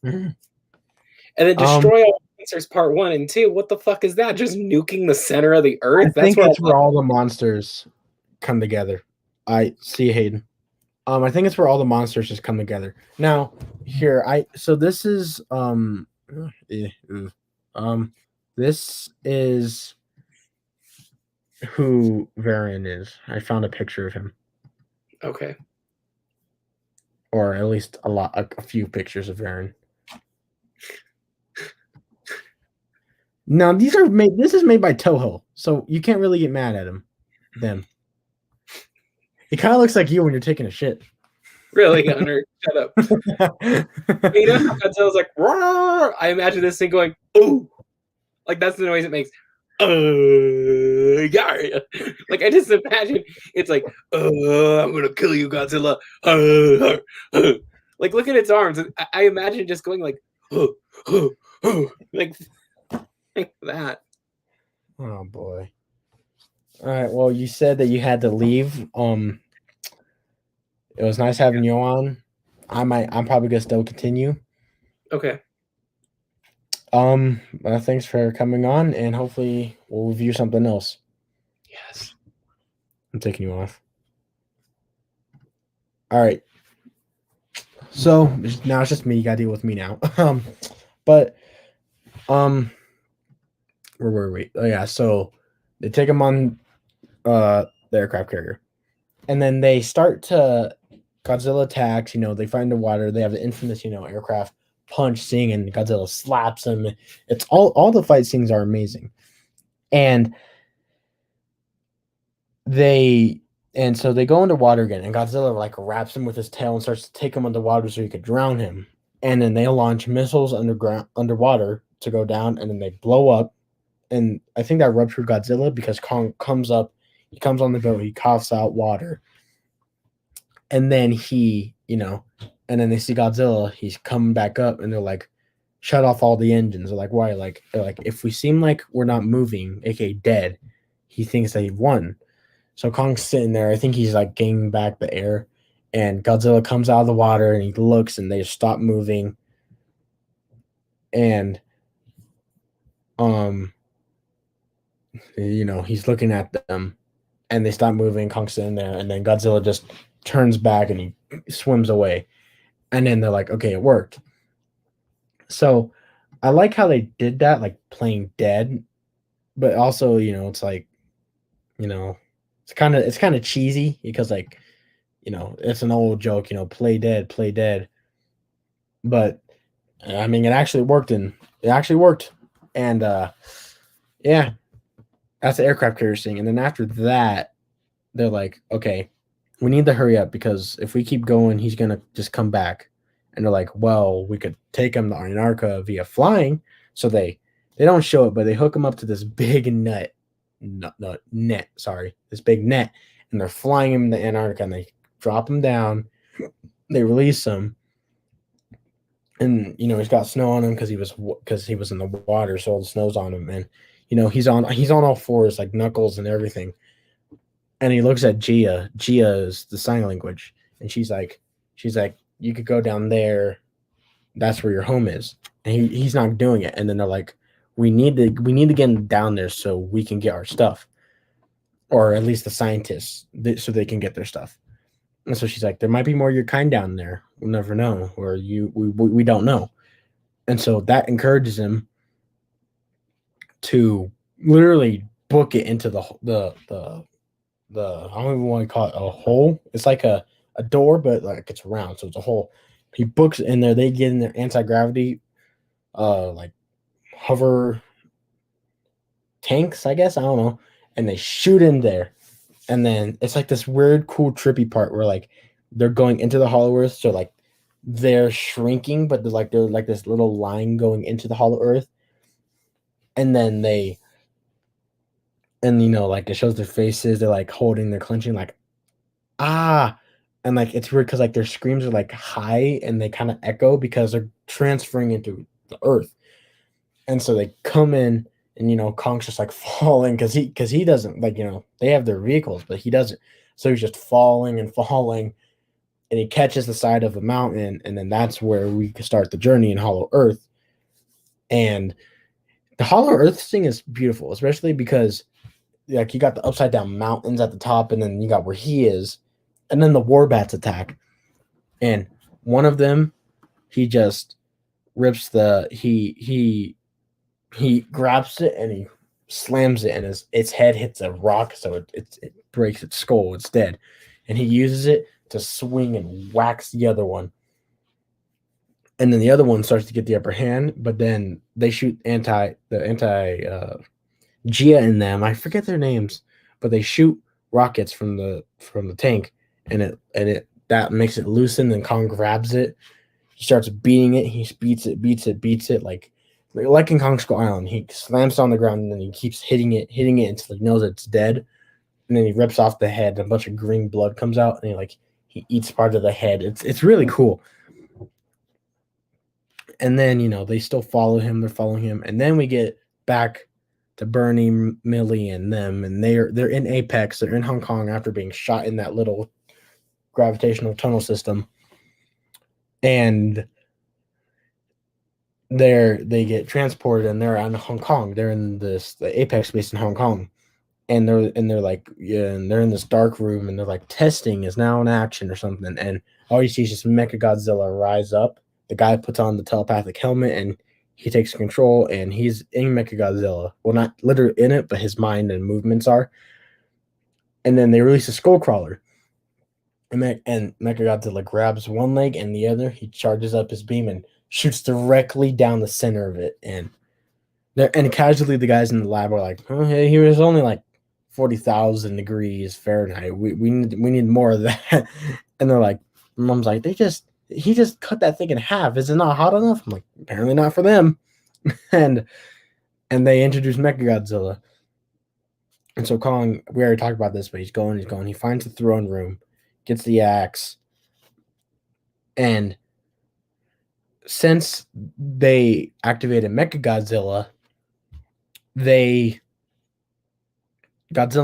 Mhm. And then Destroy All Monsters Part 1 and 2. What the fuck is that? Just nuking the center of the earth? I think that's where all the monsters come together. I see, Hayden. I think it's where all the monsters just come together. Now, here, this is this is who Varian is. I found a picture of him. Okay. Or at least a few pictures of Varian. Now, this is made by Toho, so you can't really get mad at them. He kind of looks like you when you're taking a shit. Really, Hunter? Shut up. You know how Godzilla's like, roar! I imagine this thing going, ooh. Like, that's the noise it makes. Yeah. Like, I just imagine it's like, I'm going to kill you, Godzilla. Like, look at its arms. I imagine just going like, like that. Oh, boy. All right, well, you said that you had to leave. It was nice having you on. I'm probably gonna still continue. Okay. Thanks for coming on, and hopefully we'll review something else. Yes. I'm taking you off. All right. So now it's just me. You gotta deal with me now. But where were we? Oh yeah. So they take him on the aircraft carrier, and then they start to Godzilla attacks. They find the water. They have the infamous aircraft punch scene, and Godzilla slaps him. It's all the fight scenes are amazing, and so they go underwater again, and Godzilla like wraps him with his tail and starts to take him underwater so he could drown him. And then they launch missiles underwater to go down, and then they blow up. And I think that ruptured Godzilla because Kong comes up. He comes on the boat. He coughs out water. And then and then they see Godzilla. He's coming back up, and they're like, shut off all the engines. They're like, why? They're like, if we seem like we're not moving, aka dead, he thinks that he won. So Kong's sitting there. I think he's like gaining back the air. And Godzilla comes out of the water, and he looks, and they stop moving. And he's looking at them, and they stop moving. Kong's sitting there, and then Godzilla just turns back and he swims away. And then they're like, okay, it worked. So I like how they did that, like playing dead, but also, it's like, it's kind of cheesy because like, it's an old joke, play dead. But I mean, it actually worked. And yeah, that's the aircraft carrier thing. And then after that, they're like, okay, we need to hurry up because if we keep going, he's going to just come back. And they're like, well, we could take him to Antarctica via flying. So they don't show it, but they hook him up to this big net. This big net. And they're flying him to Antarctica, and they drop him down. They release him. And, he's got snow on him because he was in the water. So all the snow's on him. And, he's on all fours, like knuckles and everything. And he looks at Gia. Gia is the sign language. And she's like, you could go down there. That's where your home is. And he's not doing it. And then they're like, we need to get him down there so we can get our stuff. Or at least the scientists, so they can get their stuff. And so she's like, there might be more of your kind down there. We'll never know. Or we don't know. And so that encourages him to literally book it into the I don't even want to call it a hole. It's like a door, but like it's round, so it's a hole. He books in there. They get in their anti-gravity, like hover tanks, I guess. I don't know. And they shoot in there, And then it's like this weird, cool, trippy part where like they're going into the Hollow Earth, so like they're shrinking, but they're like this little line going into the Hollow Earth, and then like it shows their faces, they're like holding, they're clenching, like ah, and like it's weird because like their screams are like high and they kind of echo because they're transferring into the Earth, and so they come in. And Kong's just like falling because he doesn't like they have their vehicles, but he doesn't. So he's just falling and falling, and he catches the side of a mountain, and then that's where we can start the journey in Hollow Earth. And the Hollow Earth thing is beautiful, especially because like you got the upside down mountains at the top, and then you got where he is, and then the warbats attack, and one of them he just rips he grabs it and he slams it, and its head hits a rock, so it breaks its skull. It's dead, and he uses it to swing and whacks the other one, and then the other one starts to get the upper hand. But then they shoot anti Gia in them. I forget their names, but they shoot rockets from the tank, and it that makes it loosen. And Kong grabs it. He starts beating it. He beats it like in Kong Skull Island. He slams it on the ground, and then he keeps hitting it until he knows it's dead. And then he rips off the head, and a bunch of green blood comes out, and he eats part of the head. It's really cool. And then they still follow him. They're following him, and then we get back to Bernie, Millie, and them, and they're in Apex. They're in Hong Kong after being shot in that little gravitational tunnel system, and they get transported, and they're in Hong Kong. They're in the Apex base in Hong Kong, and they're in this dark room, and they're like testing is now in action or something, and all you see is just Mechagodzilla rise up. The guy puts on the telepathic helmet, and he takes control, and he's in Mechagodzilla. Well, not literally in it, but his mind and movements are. And then they release a Skullcrawler, and Mechagodzilla grabs one leg and the other. He charges up his beam and shoots directly down the center of it, and casually the guys in the lab are like, "Oh, hey, he was only like 40,000 degrees Fahrenheit. We need more of that." And they're like, Mom's like, he just cut that thing in half. Is it not hot enough? I'm like, apparently not for them. and they introduce Mechagodzilla. And so Kong, we already talked about this, but he's going. He finds the throne room, gets the axe, and since they activated Mechagodzilla, Godzilla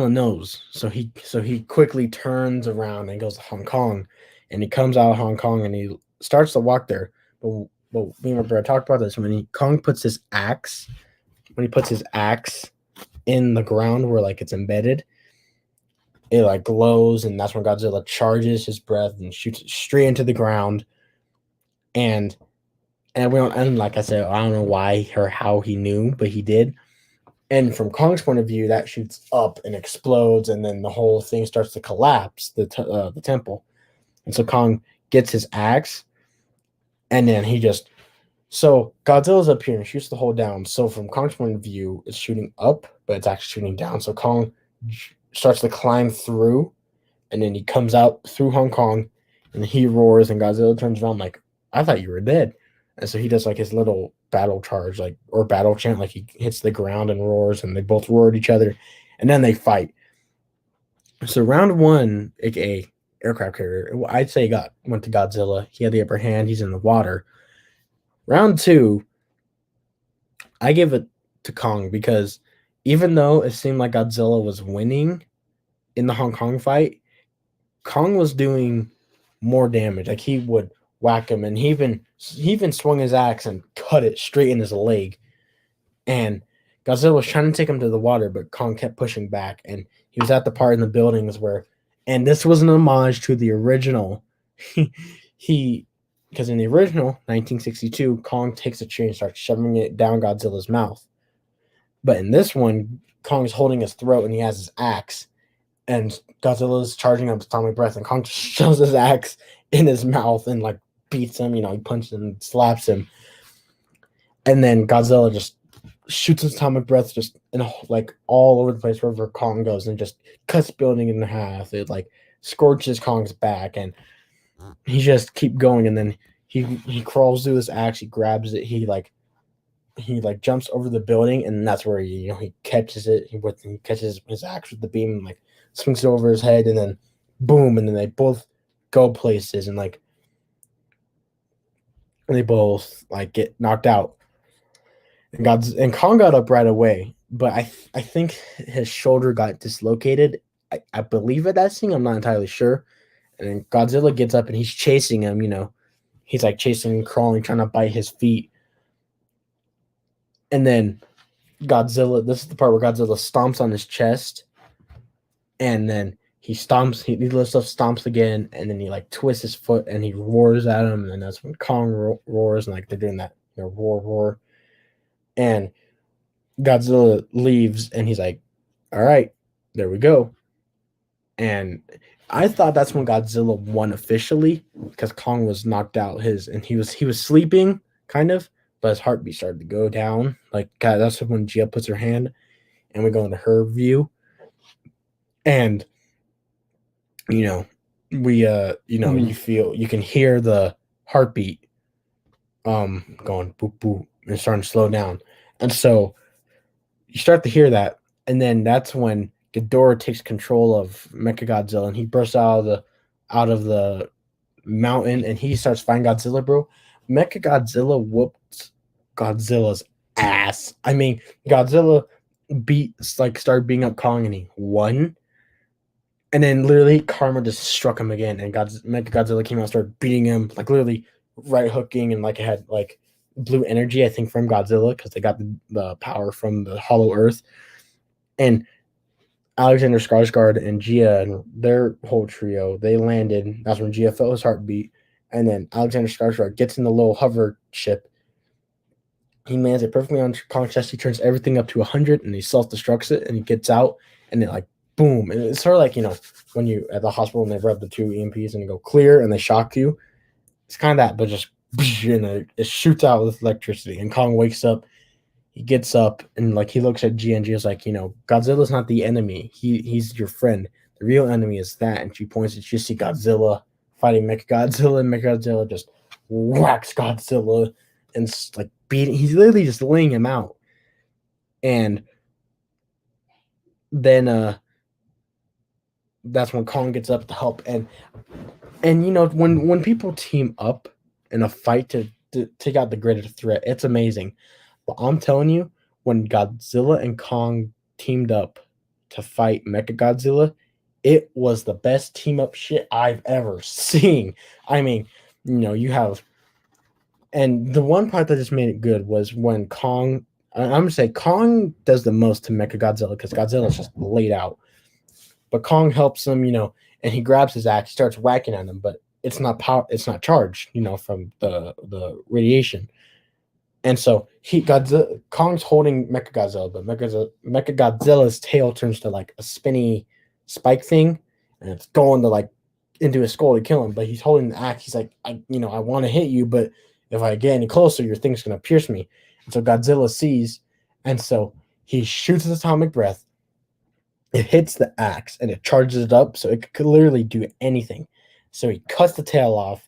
knows. So he quickly turns around and goes to Hong Kong, and he comes out of Hong Kong and he starts to walk there. But me and my brother talked about this Kong puts his axe in the ground where like it's embedded, it like glows, and that's when Godzilla charges his breath and shoots it straight into the ground. And like I said, I don't know why or how he knew, but he did. And from Kong's point of view, that shoots up and explodes, and then the whole thing starts to collapse, the temple. And so Kong gets his axe, and then so Godzilla's up here and shoots the hole down. So from Kong's point of view, it's shooting up, but it's actually shooting down. So Kong starts to climb through, and then he comes out through Hong Kong, and he roars, and Godzilla turns around like, I thought you were dead. And so he does like his little battle charge, or battle chant, like he hits the ground and roars, and they both roar at each other, and then they fight. So round one, aka aircraft carrier, I'd say went to Godzilla. He had the upper hand. He's in the water. Round two, I give it to Kong, because even though it seemed like Godzilla was winning in the Hong Kong fight, Kong was doing more damage. Like he would whack him, and he even swung his axe and cut it straight in his leg. And Godzilla was trying to take him to the water, but Kong kept pushing back. And he was at the part in the buildings where, and this was an homage to the original. Because in the original 1962, Kong takes a tree and starts shoving it down Godzilla's mouth. But in this one, Kong's holding his throat and he has his axe, and Godzilla's charging up atomic breath, and Kong just shoves his axe in his mouth and like beats him. He punches him, slaps him, and then Godzilla just shoots his atomic breath just like all over the place wherever Kong goes, and just cuts building in half. It like scorches Kong's back, and he just keep going. And then he crawls through this axe. He grabs it. He jumps over the building, and that's where he catches it. He catches his axe with the beam, and like swings it over his head, and then boom, and then they both go places, and like they both like get knocked out. And Kong got up right away, but I think his shoulder got dislocated. I believe at that scene. I'm not entirely sure. And then Godzilla gets up and he's chasing him. He's like chasing, crawling, trying to bite his feet. And then Godzilla. This is the part where Godzilla stomps on his chest, and then he lifts up, stomps again, and then he like twists his foot and he roars at him. And then that's when Kong roars, and like they're doing that roar. And Godzilla leaves, and he's like, all right, there we go. And I thought that's when Godzilla won officially, because Kong was knocked out and he was sleeping, kind of, but his heartbeat started to go down. Like, God, that's when Gia puts her hand, and we go into her view. And, you can hear the heartbeat going boop, boop, and starting to slow down. And so you start to hear that, and then that's when Ghidorah takes control of Mechagodzilla, and he bursts out of the mountain, and he starts fighting Godzilla, bro. Mechagodzilla whooped Godzilla's ass. I mean, Godzilla started beating up Kong, and he won. And then literally karma just struck him again, and Mechagodzilla came out and started beating him, like literally right hooking, and like it had like blue energy, I think, from Godzilla, because they got the power from the Hollow Earth. And Alexander Skarsgård and Gia and their whole trio, they landed. That's when Gia felt his heartbeat. And then Alexander Skarsgård gets in the little hover ship. He lands it perfectly on Kong's chest. He turns everything up to 100, and he self-destructs it, and he gets out, and then like boom. And it's sort of like, when you at the hospital and they rub the 2 EMPs and they go clear and they shock you. It's kind of that, but just and it shoots out with electricity. And Kong wakes up. He gets up, and like he looks at Gia, and Gia's like, Godzilla's not the enemy. He's your friend. The real enemy is that. And she points at, you see Godzilla fighting Mechagodzilla, and Mechagodzilla just whacks Godzilla and like beating. He's literally just laying him out. And then that's when Kong gets up to help. And when people team up in a fight to take out the greatest threat, it's amazing. But I'm telling you, when Godzilla and Kong teamed up to fight Mechagodzilla, it was the best team up shit I've ever seen. I mean, you have, and the one part that just made it good was when Kong. I'm gonna say Kong does the most to Mechagodzilla, because Godzilla's just laid out. But Kong helps him, and he grabs his axe, starts whacking at him, but it's not charged, from the radiation. And so Kong's holding Mechagodzilla, but Mechagodzilla's tail turns to like a spinny spike thing, and it's going to like into his skull to kill him. But he's holding the axe. He's like, I want to hit you, but if I get any closer, your thing's gonna pierce me. And so Godzilla sees, and so he shoots his atomic breath. It hits the axe, and it charges it up, so it could literally do anything. So he cuts the tail off.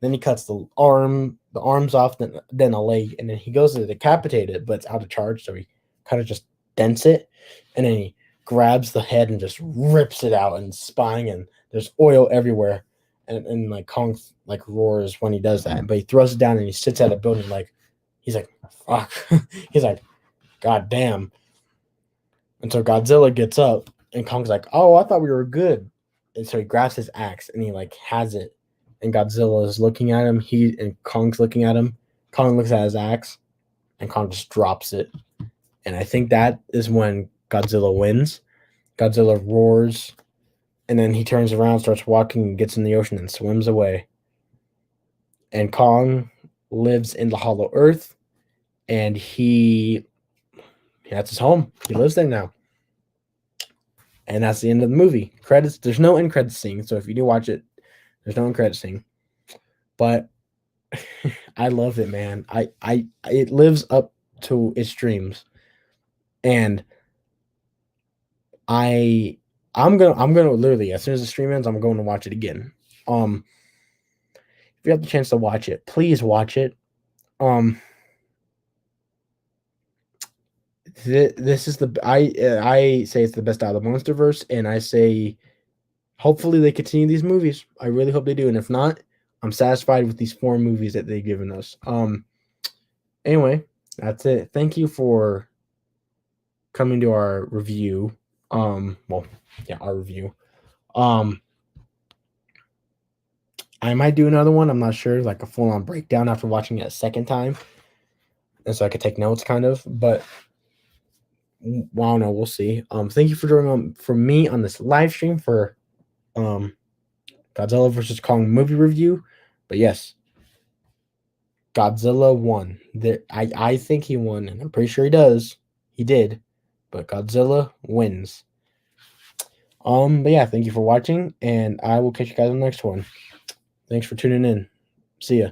Then he cuts the arms off, then a leg, and then he goes to decapitate it, but it's out of charge, so he kind of just dents it, and then he grabs the head and just rips it out, and spine, and there's oil everywhere, and like Kong like roars when he does that, but he throws it down and he sits at a building like he's like fuck, he's like god damn, and so Godzilla gets up, and Kong's like, oh, I thought we were good, and so he grabs his axe and he like has it. And Godzilla is looking at him. And Kong's looking at him. Kong looks at his axe, and Kong just drops it. And I think that is when Godzilla wins. Godzilla roars, and then he turns around, starts walking, and gets in the ocean and swims away. And Kong lives in the Hollow Earth, and that's his home. He lives there now. And that's the end of the movie. Credits. There's no end credits scene, so if you do watch it, there's no end credit scene, but I love it, man. It lives up to its dreams. And I'm gonna literally, as soon as the stream ends, I'm going to watch it again. If you have the chance to watch it, please watch it. This is I say it's the best out of the MonsterVerse, and I say hopefully they continue these movies. I really hope they do, and if not, I'm satisfied with these 4 movies that they've given us. Anyway, that's it. Thank you for coming to our review. Our review. I might do another one. I'm not sure, like a full-on breakdown after watching it a second time, and so I could take notes, kind of. But well, I don't know. We'll see. Thank you for joining for me on this live stream for Godzilla versus Kong movie review. But yes, Godzilla won. I think he won, and I'm pretty sure he does. He did, but Godzilla wins. But yeah, thank you for watching, and I will catch you guys on the next one. Thanks for tuning in. See ya.